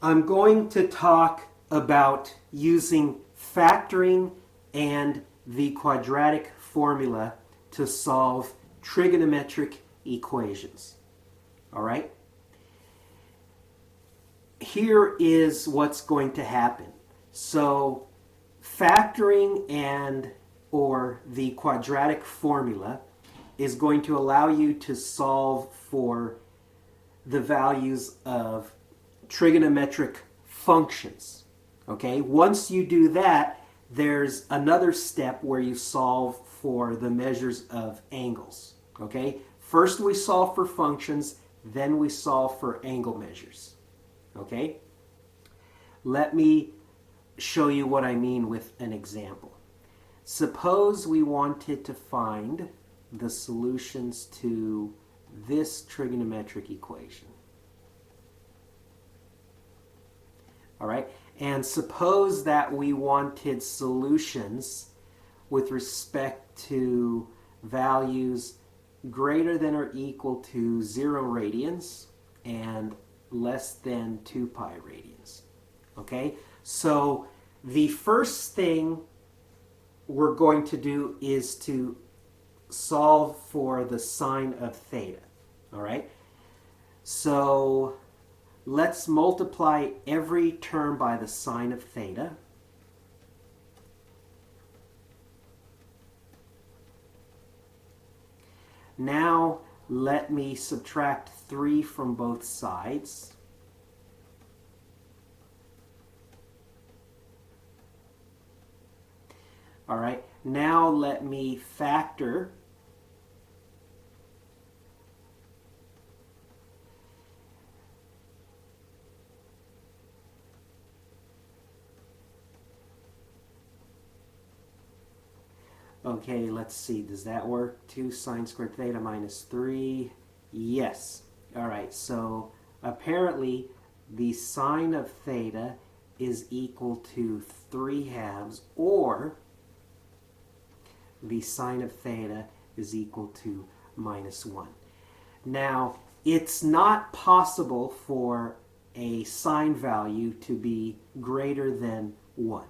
I'm going to talk about using factoring and the quadratic formula to solve trigonometric equations. All right? Here is what's going to happen. So factoring and or the quadratic formula is going to allow you to solve for the values of trigonometric functions. Okay? Once you do that, there's another step where you solve for the measures of angles. Okay? First we solve for functions, then we solve for angle measures. Okay? Let me show you what I mean with an example. Suppose we wanted to find the solutions to this trigonometric equation. All right? And suppose that we wanted solutions with respect to values greater than or equal to 0 radians and less than 2 pi radians. Okay? So the first thing we're going to do is to solve for the sine of theta. All right? So let's multiply every term by the sine of theta. Now let me subtract 3 from both sides. All right, now let me factor Okay, let's see. Does that work? 2 sine squared theta minus 3. Yes. All right, so apparently the sine of theta is equal to 3/2, or the sine of theta is equal to -1. Now, it's not possible for a sine value to be greater than 1.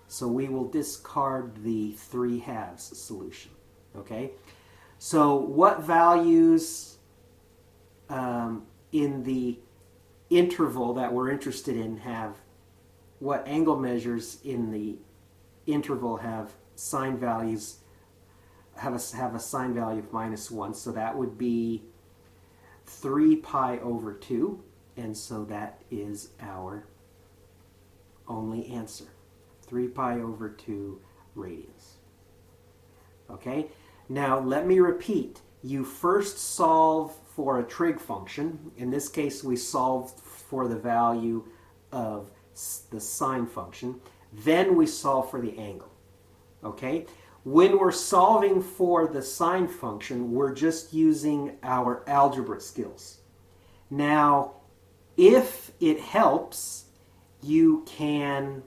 So we will discard the 3/2 solution. Okay? So what values in the interval that we're interested in what angle measures in the interval have sine values, have a sine value of -1? So that would be 3 pi over 2. And so that is our only answer. 3 pi over 2 radians. Okay? Now let me repeat. You first solve for a trig function. In this case, we solved for the value of the sine function. Then we solve for the angle. Okay? When we're solving for the sine function, we're just using our algebra skills. Now, if it helps, you can,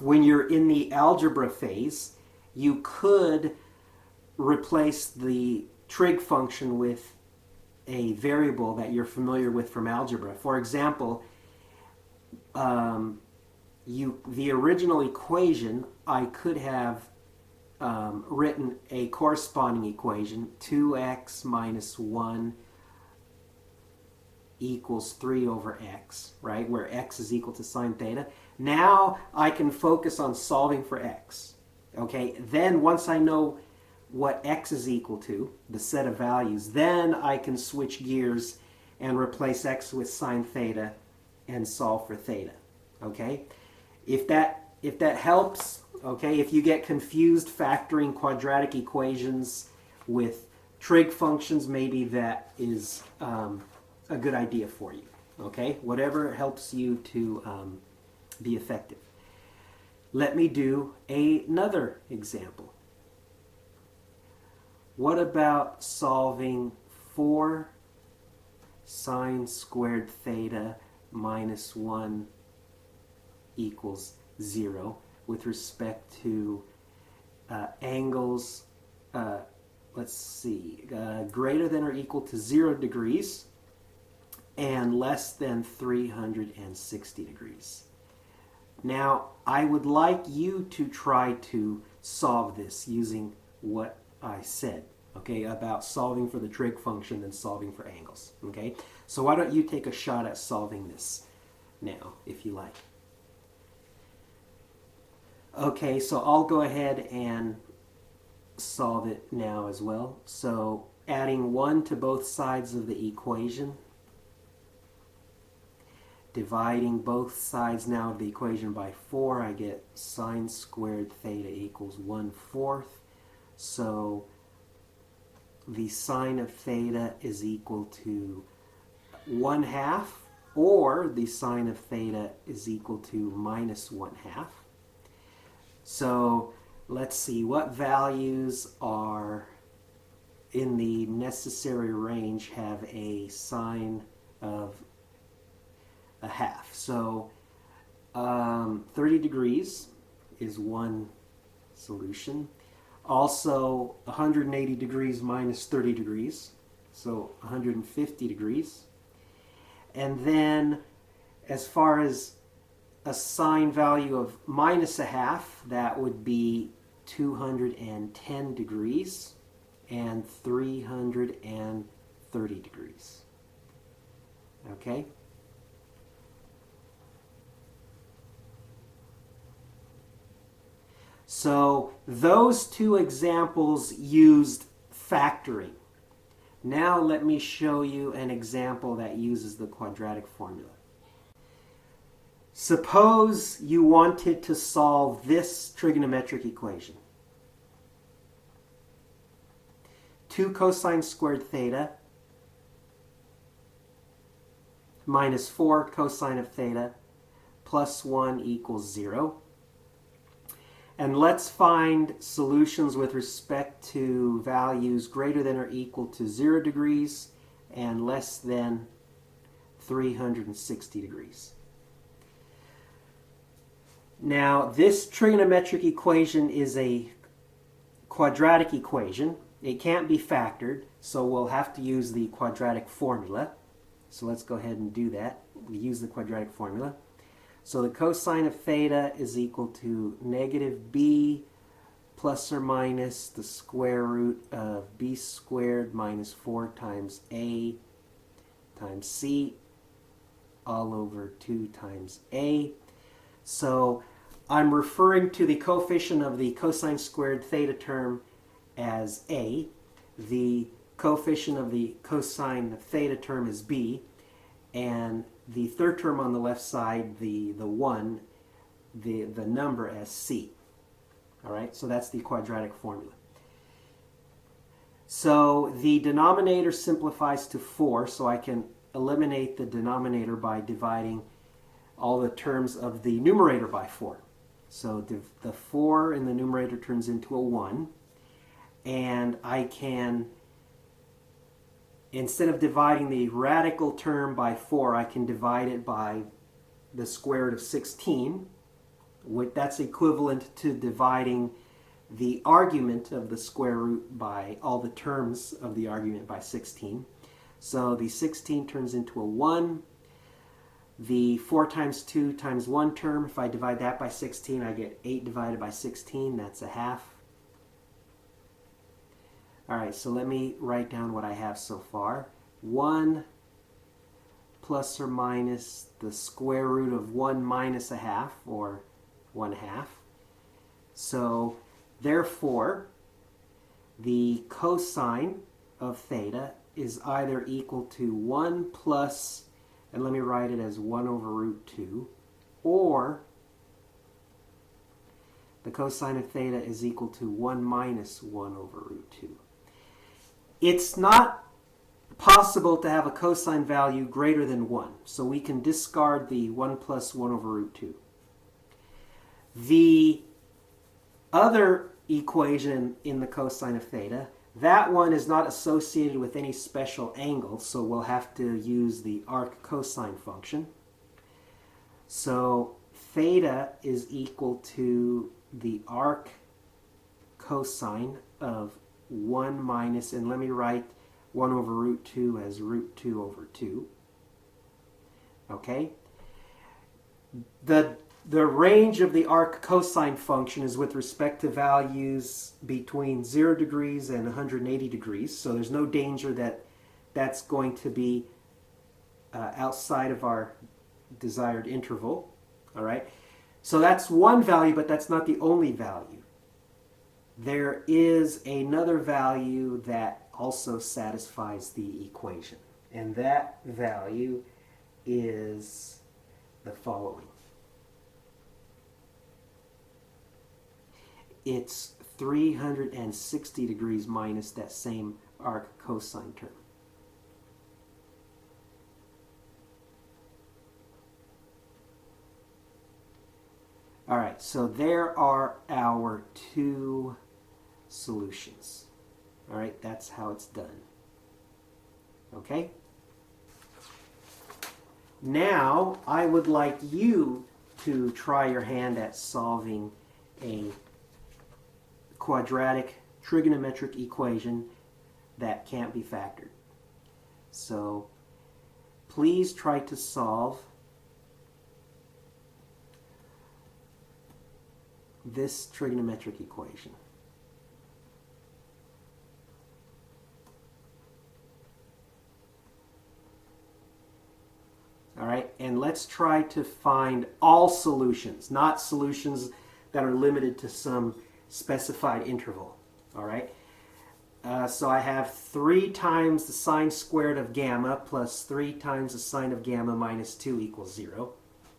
when you're in the algebra phase, you could replace the trig function with a variable that you're familiar with from algebra. For example, the original equation, I could have written a corresponding equation, 2x minus 1 equals 3 over x, right? Where x is equal to sine theta. Now I can focus on solving for x. Okay, then once I know what x is equal to, the set of values, then I can switch gears and replace x with sine theta and solve for theta. Okay? If that helps, okay, if you get confused factoring quadratic equations with trig functions, maybe that is a good idea for you. Okay? Whatever helps you to be effective. Let me do another example. What about solving 4 sine squared theta minus 1 equals 0 with respect to angles, let's see, greater than or equal to 0 degrees and less than 360 degrees. Now, I would like you to try to solve this using what I said, okay, about solving for the trig function and solving for angles, okay? So why don't you take a shot at solving this now, if you like. Okay, so I'll go ahead and solve it now as well. So adding 1 to both sides of the equation, dividing both sides now of the equation by 4, I get sine squared theta equals 1/4. So the sine of theta is equal to 1/2, or the sine of theta is equal to minus 1/2. So let's see what values are in the necessary range have a sine of 1/2. So 30 degrees is one solution. Also 180 degrees minus 30 degrees, so 150 degrees. And then as far as a sine value of minus 1/2, that would be 210 degrees and 330 degrees. Okay? So those two examples used factoring. Now let me show you an example that uses the quadratic formula. Suppose you wanted to solve this trigonometric equation. 2 cosine squared theta minus 4 cosine of theta plus 1 equals 0. And let's find solutions with respect to values greater than or equal to 0 degrees and less than 360 degrees. Now, this trigonometric equation is a quadratic equation. It can't be factored, so we'll have to use the quadratic formula. So let's go ahead and do that. We use the quadratic formula. So the cosine of theta is equal to negative b plus or minus the square root of b squared minus 4 times a times c all over 2 times a. So I'm referring to the coefficient of the cosine squared theta term as a. The coefficient of the cosine theta term is b. And the third term on the left side, the 1, the number as c. All right, so that's the quadratic formula. So the denominator simplifies to 4, so I can eliminate the denominator by dividing all the terms of the numerator by 4. So the 4 in the numerator turns into a 1, and I can, instead of dividing the radical term by 4, I can divide it by the square root of 16. That's equivalent to dividing the argument of the square root by all the terms of the argument by 16. So the 16 turns into a 1. The 4 times 2 times 1 term, if I divide that by 16, I get 8 divided by 16. That's a half. All right, so let me write down what I have so far. 1 plus or minus the square root of 1 minus a half, or 1/2. So therefore, the cosine of theta is either equal to 1 plus, and let me write it as 1 over root 2, or the cosine of theta is equal to 1 minus 1 over root 2. It's not possible to have a cosine value greater than 1, so we can discard the 1 plus 1 over root 2. The other equation in the cosine of theta, that one is not associated with any special angle, so we'll have to use the arc cosine function. So theta is equal to the arc cosine of 1 minus, and let me write 1 over root 2 as root 2 over 2. Okay? The range of the arc cosine function is with respect to values between 0 degrees and 180 degrees. So there's no danger that that's going to be outside of our desired interval. All right? So that's one value, but that's not the only value. There is another value that also satisfies the equation. And that value is the following. It's 360 degrees minus that same arc cosine term. All right, so there are our two solutions. All right, that's how it's done. Okay? Now, I would like you to try your hand at solving a quadratic trigonometric equation that can't be factored. So, please try to solve this trigonometric equation. All right, and let's try to find all solutions, not solutions that are limited to some specified interval. All right, so I have 3 times the sine squared of gamma plus 3 times the sine of gamma minus 2 equals 0.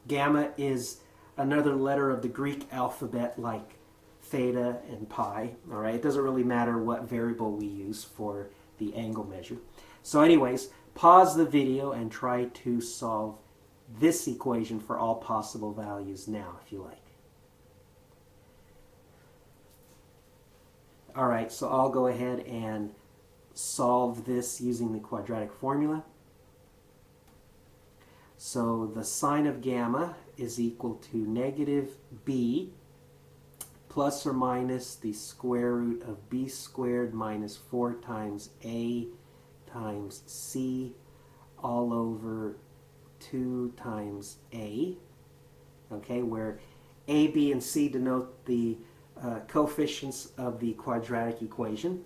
Gamma is another letter of the Greek alphabet like theta and pi. All right, it doesn't really matter what variable we use for the angle measure. So anyways, pause the video and try to solve this equation for all possible values now, if you like. All right, so I'll go ahead and solve this using the quadratic formula. So the sine of gamma is equal to negative b plus or minus the square root of b squared minus 4 times a times c all over 2 times a, okay, where a, b, and c denote the coefficients of the quadratic equation.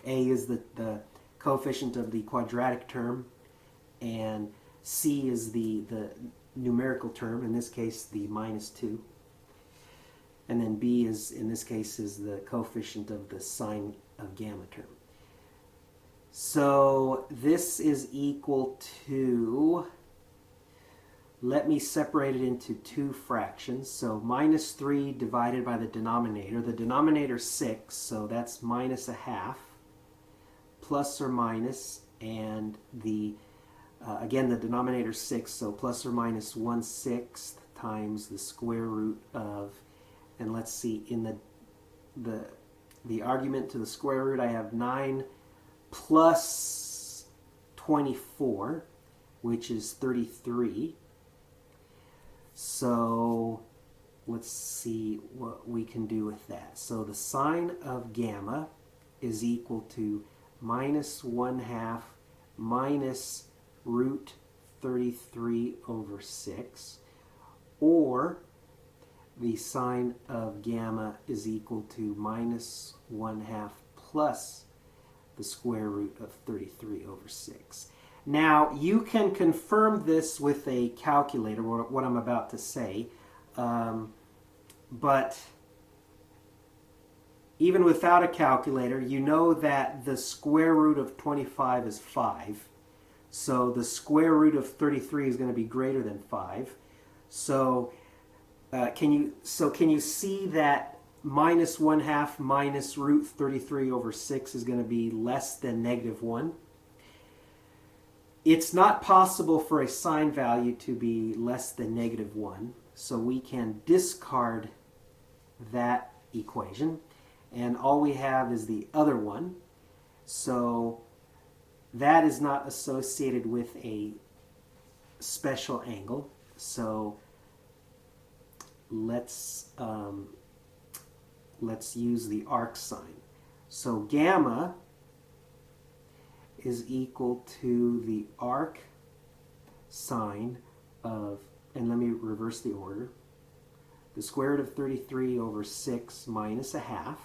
A is the coefficient of the quadratic term, and c is the numerical term, in this case the minus 2. And then b is, in this case, is the coefficient of the sine of gamma term. So this is equal to, let me separate it into 2 fractions. So minus 3 divided by the denominator. The denominator is 6, so that's minus a half, plus or minus, and the again, the denominator is 6, so plus or minus 1/6 times the square root of, and let's see, in the argument to the square root, I have 9 plus 24, which is 33. So let's see what we can do with that. So the sine of gamma is equal to minus 1/2 minus root 33 over 6, or the sine of gamma is equal to minus 1/2 plus the square root of 33 over 6. Now, you can confirm this with a calculator, what I'm about to say, but even without a calculator, you know that the square root of 25 is 5. So the square root of 33 is going to be greater than 5. So can you see that minus 1/2 minus root 33 over 6 is going to be less than negative 1? It's not possible for a sine value to be less than negative 1, so we can discard that equation, and all we have is the other one. So that is not associated with a special angle. So let's use the arc sine. So gamma is equal to the arc sine of, and let me reverse the order, the square root of 33 over 6 minus a half.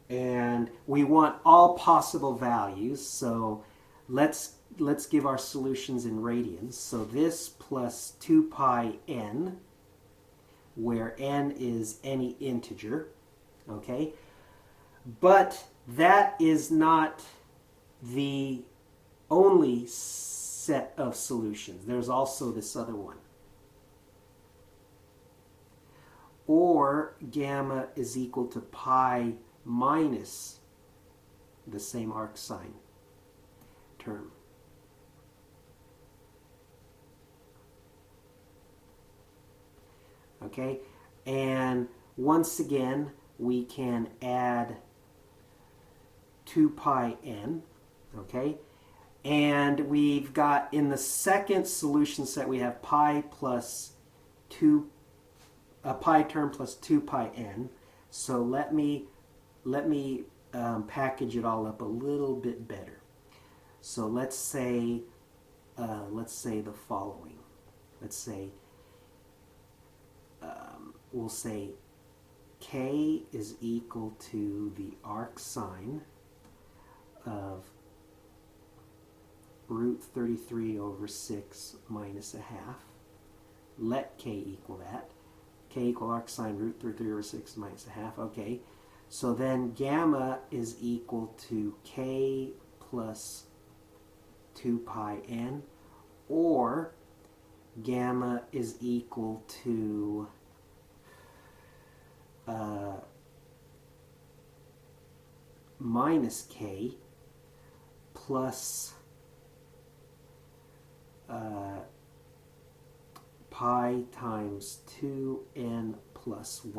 And we want all possible values, so let's give our solutions in radians. So this plus 2 pi n, where n is any integer, okay? But that is not the only set of solutions. There's also this other one. Or gamma is equal to pi minus the same arc sine term. Okay, and once again we can add 2 pi n, okay, and we've got in the second solution set we have pi plus 2, a pi term plus 2 pi n. So let me package it all up a little bit better. So let's say the following. Let's say we'll say k is equal to the arc sine of root 33 over 6 minus a half. Let k equal that. K equal arc sine root 33 over 6 minus a half. Okay, so then gamma is equal to k plus 2 pi n, or gamma is equal to minus k plus pi times 2n plus 1.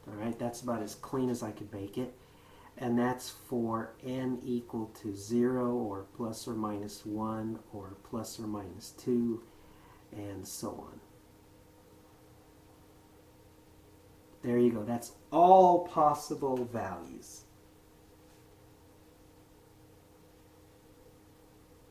All right, that's about as clean as I could make it. And that's for n equal to 0 or plus or minus 1 or plus or minus 2 and so on. There you go. That's all possible values.